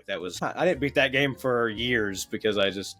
Like I didn't beat that game for years because I just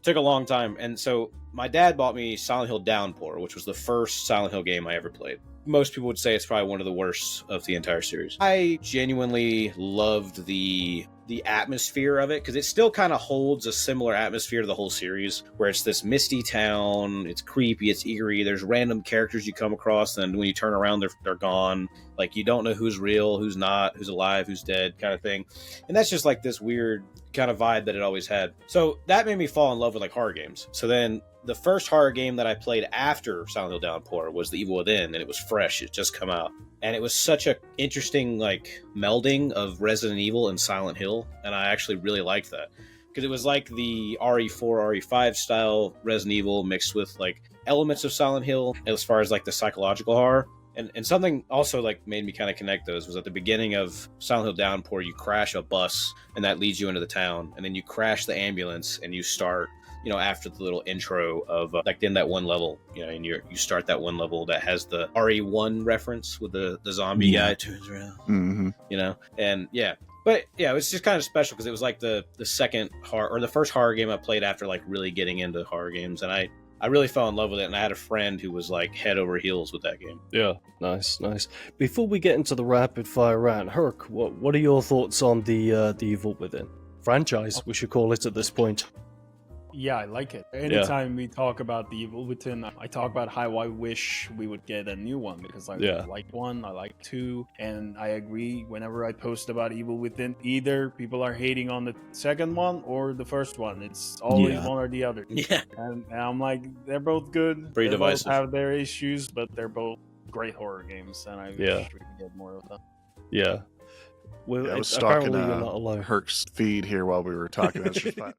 took a long time. And so my dad bought me Silent Hill Downpour, which was the first Silent Hill game I ever played. Most people would say it's probably one of the worst of the entire series. I genuinely loved the atmosphere of it, because it still kind of holds a similar atmosphere to the whole series, where it's this misty town, it's creepy, it's eerie, there's random characters you come across, and when you turn around, they're gone. Like, you don't know who's real, who's not, who's alive, who's dead, kind of thing. And that's just like this weird kind of vibe that it always had. So that made me fall in love with like horror games. So then the first horror game that I played after Silent Hill Downpour was The Evil Within, and it was fresh. It just come out. And it was such a interesting like melding of Resident Evil and Silent Hill, and I actually really liked that. Because it was like the RE4, RE5 style Resident Evil mixed with like elements of Silent Hill as far as like the psychological horror. And something also like made me kind of connect those was at the beginning of Silent Hill Downpour, you crash a bus and that leads you into the town, and then you crash the ambulance and you start, you know, after the little intro of like in that one level, you know, and you start that one level that has the RE1 reference with the zombie guy turns around, you know, and yeah. But yeah, it was just kind of special because it was like the second horror, or the first horror game I played after like really getting into horror games, and I really fell in love with it, and I had a friend who was like head over heels with that game. Yeah, nice. Before we get into the rapid fire round, Herc, what are your thoughts on the Evil Within franchise? We should call it at this point. Yeah, I like it. Anytime we talk about The Evil Within, I talk about how I wish we would get a new one, because I liked one, I liked two, and I agree whenever I post about Evil Within, either people are hating on the second one or the first one. It's always one or the other. Yeah. And I'm like, they're both good. Pretty they divisive. both have their issues, but they're both great horror games, and I wish we could get more of them. Yeah. Well, I was stalking Herc's feed here while we were talking. That's just fine.